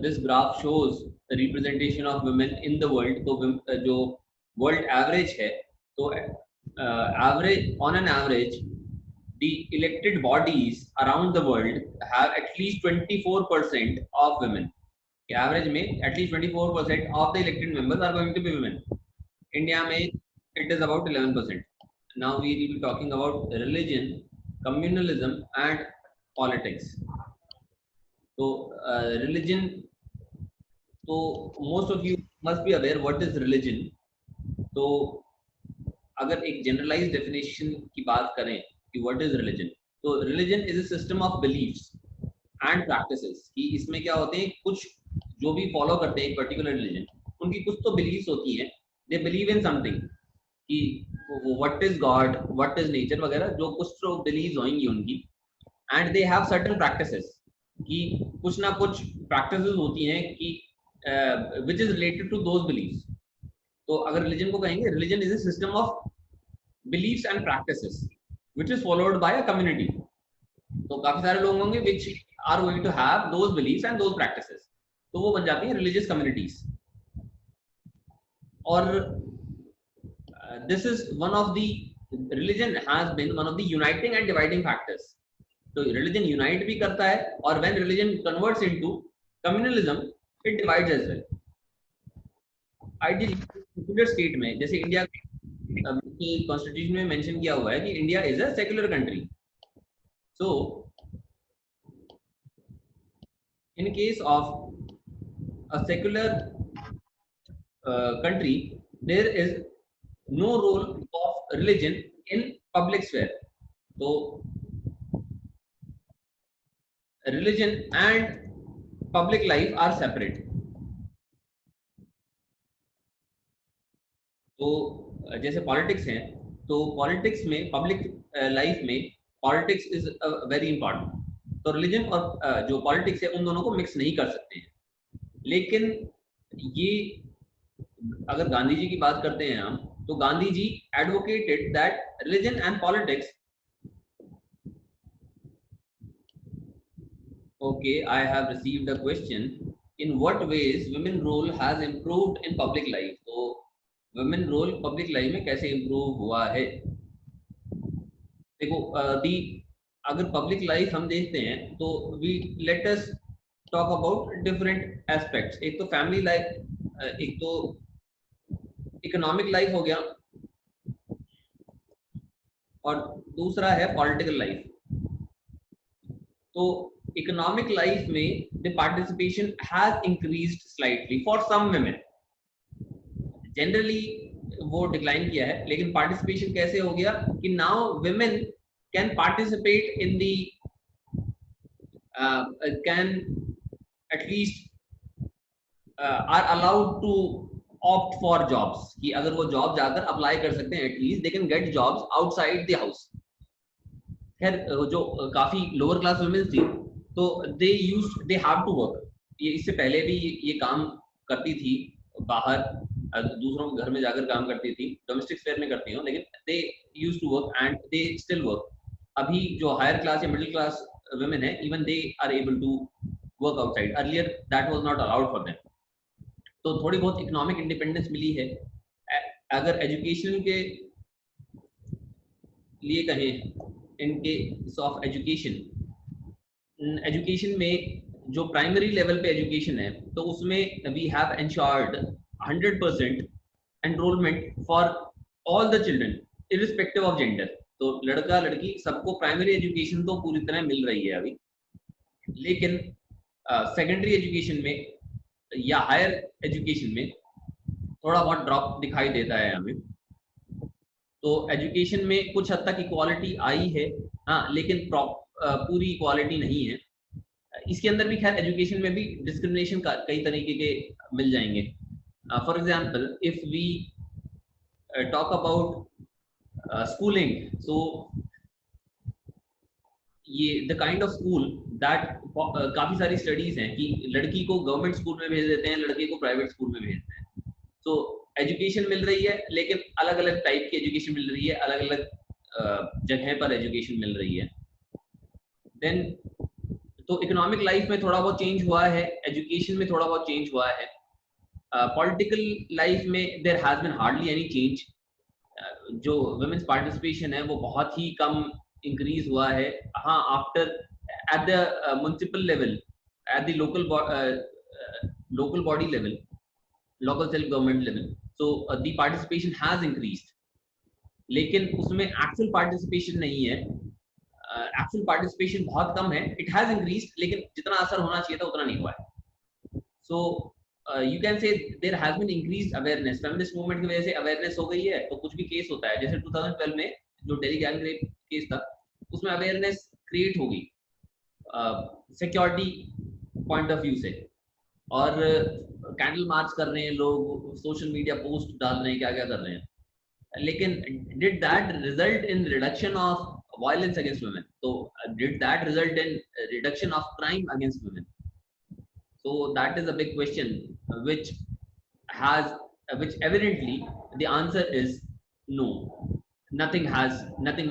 this graph shows the representation of women in the world. तो जो world average है, तो average on an average, the elected bodies around the world have at least 24% of women. Average में at least 24% of the elected members are going to be women. India में it is about 11%. Now we will be talking about religion, communalism, and politics. So religion. So most of you must be aware what is religion. तो अगर एक generalised definition की बात करें कि what is religion, तो religion is a system of beliefs and practices. कि इसमें क्या होते हैं, कुछ जो भी फॉलो करते हैं एक पर्टिकुलर रिलीजन, उनकी कुछ तो बिलीफ्स होती हैं. दे बिलीव इन समथिंग, कि what is God, what is nature वगैरह, जो कुछ तो बिलीव्स होंगी उनकी. And they have certain practices, कि कुछ ना कुछ प्रैक्टिसेस होती हैं कि which is related to those believes. तो अगर रिलीजन को कहेंगे, religion is a system of beliefs and practices which is followed by a community. तो काफी सारे लोग होंगे which are going to have those beliefs and those practices, तो वो बन जाती हैं religious communities. और this is one of the religion has been one of the uniting and dividing factors. तो religion unite भी करता है, और when religion converts into communalism it divides as well. Ideally secular state में, जैसे India की constitution में mention किया हुआ है कि India is a secular country. So in case of a secular country there is no role of religion in public sphere. तो religion and public life are separate. तो जैसे पॉलिटिक्स है, तो पॉलिटिक्स में, पब्लिक लाइफ में politics is very important. तो religion और जो पॉलिटिक्स है उन दोनों को मिक्स नहीं कर सकते हैं. लेकिन ये अगर गांधी जी की बात करते हैं हम, तो Gandhi ji advocated that religion and politics. Okay, I have received a question, in what ways women role has improved in public life. तो वुमेन रोल पब्लिक लाइफ में कैसे इंप्रूव हुआ है. देखो, दी अगर पब्लिक लाइफ हम देखते हैं तो we let us talk about different aspects. एक तो फैमिली लाइफ, एक तो इकोनॉमिक लाइफ हो गया, और दूसरा है पॉलिटिकल लाइफ. तो इकोनॉमिक लाइफ में the participation has increased slightly for some women. Generally वो डिक्लाइन किया है, लेकिन पार्टिसिपेशन कैसे हो गया कि now women can participate in the can at least are allowed to opt for jobs. कि अगर वो जॉब जाकर अप्लाई कर सकते हैं, at least they can get jobs outside the house. खैर जो काफी लोअर क्लास वुमेन थी, तो they have to work. ये इससे पहले भी ये काम करती थी, बाहर दूसरों के घर में जाकर काम करती थी, डोमेस्टिक स्फीयर में करती हूँ, लेकिन they used to work and they still work. अभी जो हायर क्लास या मिडिल क्लास वुमेन है, even they are able to work outside. Earlier that was not allowed for them. तो थोड़ी बहुत इकोनॉमिक इंडिपेंडेंस मिली है. अगर एजुकेशन के लिए कहें, इन केस ऑफ एजुकेशन में जो प्राइमरी लेवल पे एजुकेशन है, तो उसमें we have ensured 100% enrolment for all the children irrespective of gender. तो लड़का लड़की सबको प्राइमरी एजुकेशन तो पूरी तरह मिल रही है अभी. लेकिन सेकेंडरी एजुकेशन में या हायर एजुकेशन में थोड़ा बहुत ड्रॉप दिखाई देता है हमें. तो एजुकेशन में कुछ हद तक इक्वालिटी आई है, हाँ, लेकिन पूरी इक्वालिटी नहीं है. इसके अंदर भी खैर एजुकेशन में भी डिस्क्रिमिनेशन कई तरीके के मिल जाएंगे. For example, if we talk about schooling, so ये the kind of school that काफी सारी स्टडीज हैं कि लड़की को गवर्नमेंट स्कूल में भेज देते हैं, लड़के को प्राइवेट स्कूल में भेजते हैं. तो एजुकेशन मिल रही है, लेकिन अलग अलग टाइप की एजुकेशन मिल रही है, अलग अलग जगह पर एजुकेशन मिल रही है. देन तो इकोनॉमिक लाइफ में थोड़ा बहुत चेंज हुआ है, एजुकेशन में थोड़ा बहुत चेंज हुआ है, पॉलिटिकल लाइफ में there has been hardly any change. जो वुमेन्स पार्टिसिपेशन है वो बहुत ही कम इंक्रीज हुआ है। हाँ, after at the municipal level, at the local body level, local self government level, so the participation has increased, लेकिन उसमें एक्चुअल पार्टिसिपेशन नहीं है। एक्चुअल पार्टिसिपेशन बहुत कम है। इट हैज इंक्रीज्ड, लेकिन जितना असर होना चाहिए था उतना नहीं हुआ है। So you can say there has been increased awareness. Feminist movement की वजह से अवेयरनेस हो गई है, तो कुछ भी केस होता है, जैसे 2012 में जो दिल्ली गैंग रेप केस था, उसमें अवेयरनेस क्रिएट हो गई सिक्योरिटी पॉइंट ऑफ व्यू से, और कैंडल मार्च कर रहे हैं लोग, सोशल मीडिया पोस्ट डाल रहे हैं, क्या क्या कर रहे हैं, लेकिन did that result in reduction of violence against women? So did that result in reduction of crime against women? So that is a big question, which has which evidently the answer is no. Nothing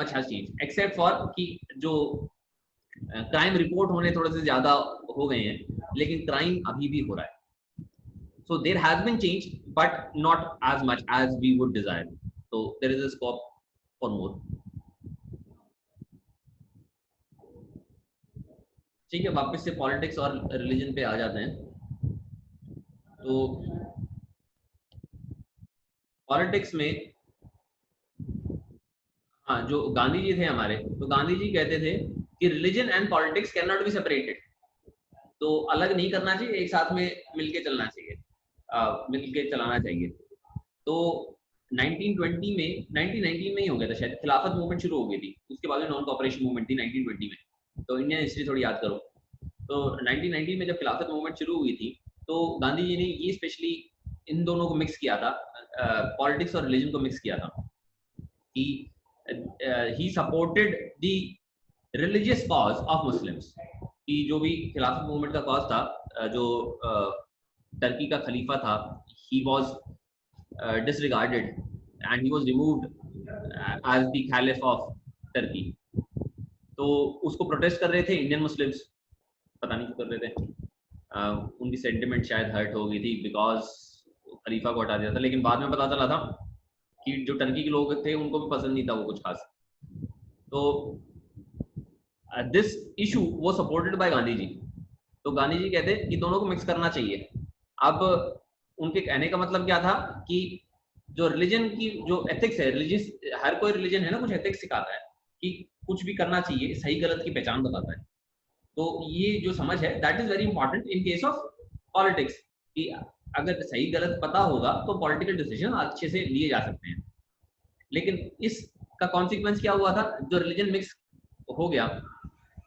much has changed except for कि जो crime report होने थोड़े से ज्यादा हो गए हैं, लेकिन क्राइम अभी भी हो रहा है। So there has been change, but not as much as we would desire. So there is a scope for more. ठीक है, वापस से पॉलिटिक्स और रिलीजन पे आ जाते हैं। तो पॉलिटिक्स में, हाँ, जो गांधी जी थे हमारे, तो गांधी जी कहते थे कि religion and politics can not be separated. तो अलग नहीं करना चाहिए, एक साथ में मिलके चलना चाहिए, मिलके चलाना चाहिए। तो 1920 में, 1919 में ही हो गया था शायद, खिलाफत मूवमेंट शुरू हो गई थी, उसके बाद में नॉन कॉपरेशन मूवमेंट थी 1920 में। तो इंडियन हिस्ट्री थोड़ी याद करो। तो 1919 में जब खिलाफत मूवमेंट शुरू हुई थी, तो गांधी जी ने ये स्पेशली इन दोनों को मिक्स किया था, पॉलिटिक्स और रिलीजन को मिक्स किया था, कि he supported the religious cause of Muslims, कि जो भी खिलाफत मूवमेंट का कॉज था, जो टर्की का खलीफा था, he was disregarded and he was removed as the caliph of Turkey. तो उसको प्रोटेस्ट कर रहे थे इंडियन मुस्लिम्स, पता नहीं क्यों कर रहे थे। उनकी सेंटिमेंट शायद हर्ट हो गई थी बिकॉज खलीफा को हटा दिया था, लेकिन बाद में पता चला था कि जो टर्की के लोग थे उनको भी पसंद नहीं था वो कुछ खास। तो दिस इशू वो सपोर्टेड बाय गांधी जी। तो गांधी जी कहते कि दोनों को मिक्स करना चाहिए। अब उनके कहने का मतलब क्या था कि जो रिलीजन की जो एथिक्स है, रिलीजियस, हर कोई रिलीजन है ना, कुछ एथिक्स सिखाता है कि कुछ भी करना चाहिए, सही गलत की पहचान बताता है। तो ये जो समझ है, that is very important in case of politics, कि अगर सही गलत पता होगा तो पॉलिटिकल डिसीजन अच्छे से लिए जा सकते हैं। लेकिन इसका कॉन्सिक्वेंस क्या हुआ था, जो रिलीजन मिक्स हो गया,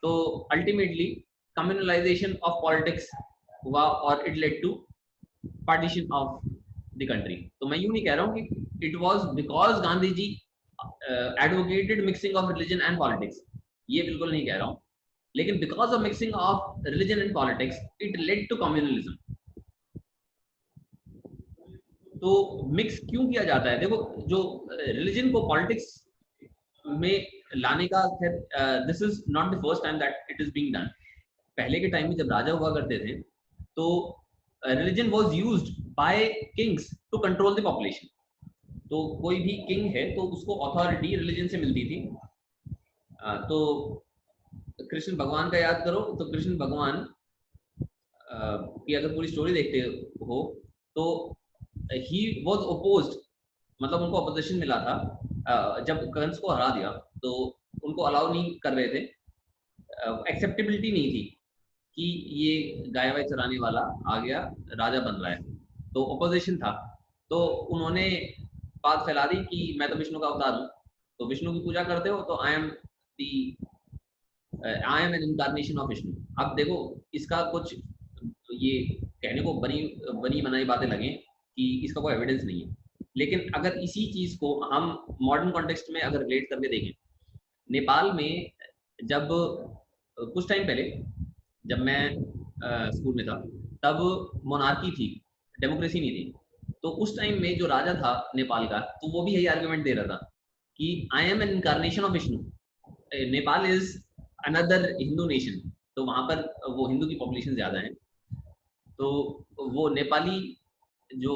तो अल्टीमेटली कम्युनलाइजेशन ऑफ पॉलिटिक्स हुआ और it led to partition of the country. तो मैं यूं नहीं कह रहा हूं कि it was because Gandhi ji advocated mixing of religion and politics, ये बिल्कुल नहीं कह रहा हूं, लेकिन because of mixing of religion and politics it led to communalism. तो मिक्स क्यों किया जाता है? देखो, जो रिलीजन को पॉलिटिक्स में लाने का, this is not the first time that it is being done. पहले के टाइम में जब राजा हुआ करते थे, तो religion was used by kings to control the population. तो कोई भी किंग है तो उसको अथॉरिटी रिलीजन से मिलती थी। तो कृष्ण भगवान का याद करो, तो कृष्ण भगवान की अगर पूरी स्टोरी देखते हो तो ही वाज अपोज्ड, मतलब उनको अपोजिशन मिला था। जब कंस को हरा दिया तो उनको अलाउ नहीं कर रहे थे, एक्सेप्टेबिलिटी नहीं थी कि ये गाय वाय चराने वाला आ गया राजा बन रहा है, तो अपोजिशन था। तो उन्होंने बात फैला दी कि मैं तो विष्णु का अवतार हूँ, तो विष्णु की पूजा करते हो तो I am an incarnation of Vishnu. अब देखो, इसका कुछ ये कहने को बनी बनाई बातें लगे कि इसका कोई एविडेंस नहीं है, लेकिन अगर इसी चीज को हम मॉडर्न कॉन्टेक्स्ट में अगर रिलेट करके देखें, नेपाल में जब कुछ टाइम पहले जब मैं स्कूल में था, तब मोनार्की थी, डेमोक्रेसी नहीं थी। तो उस टाइम में जो राजा था नेपाल का, तो वो भी यही आर्गुमेंट दे रहा था कि आई am N incarnation of Vishnu, Nepal is another Hindu nation. तो तो वहां पर वो हिंदू की पॉपुलेशन ज्यादा है। तो वो नेपाली जो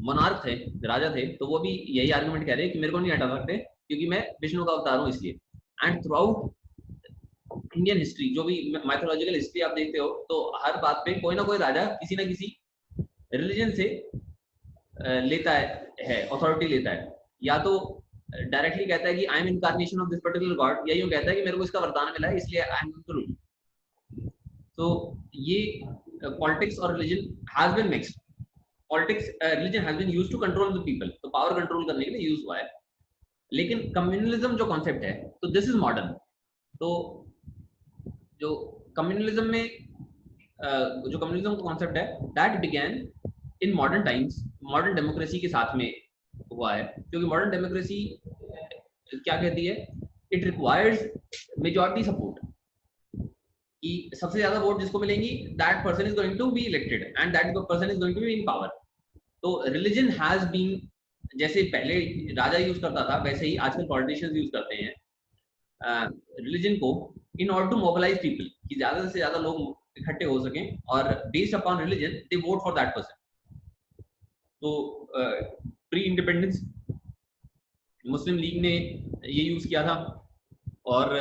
मोनार्क थे, राजा थे, तो वो भी यही आर्गुमेंट कह रहे हैं कि मेरे को नहीं हटा सकते क्योंकि मैं विष्णु का अवतार हूँ इसलिए। And through out Indian history, जो भी माइथोलॉजिकल हिस्ट्री आप देखते हो, तो हर बात पे कोई ना कोई राजा किसी ना किसी रिलीजन से लेता है अथॉरिटी लेता है। या तो डायरेक्टली कहता है कि I am incarnation of this particular God, या यूं कहता है कि मेरे को इसका वरदान मिला है इसलिए I am going to rule. तो ये पॉलिटिक्स और religion has been mixed. Politics religion has been used to control the people, तो पावर कंट्रोल करने के लिए यूज हुआ है। लेकिन कम्युनलिज्म जो कॉन्सेप्ट है, तो दिस इज मॉडर्न। तो जो कम्युनलिज्म में जो कम्युनलिज्म का कॉन्सेप्ट है, that began in modern times, modern democracy के साथ में हुआ है। क्योंकि मॉडर्न डेमोक्रेसी क्या कहती है, इट रिक्वायर्स मेजॉरिटी सपोर्ट, कि सबसे ज्यादा वोट जिसको मिलेंगी that person is going to be elected and that person is going to be in power. तो रिलीजन हैज बीन, जैसे पहले राजा यूज करता था वैसे ही आजकल पॉलिटिशियंस यूज करते हैं रिलीजन को in order to mobilise people, कि ज्यादा से ज्यादा लोग इकट्ठे हो सकें और based upon religion they vote for that person. तो प्री इंडिपेंडेंस मुस्लिम लीग ने ये यूज किया था और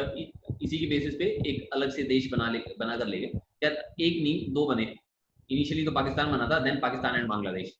इसी की बेसिस पे एक अलग से देश बना कर ले गए। यार एक नहीं दो बने, इनिशियली तो पाकिस्तान बना था, देन पाकिस्तान एंड बांग्लादेश।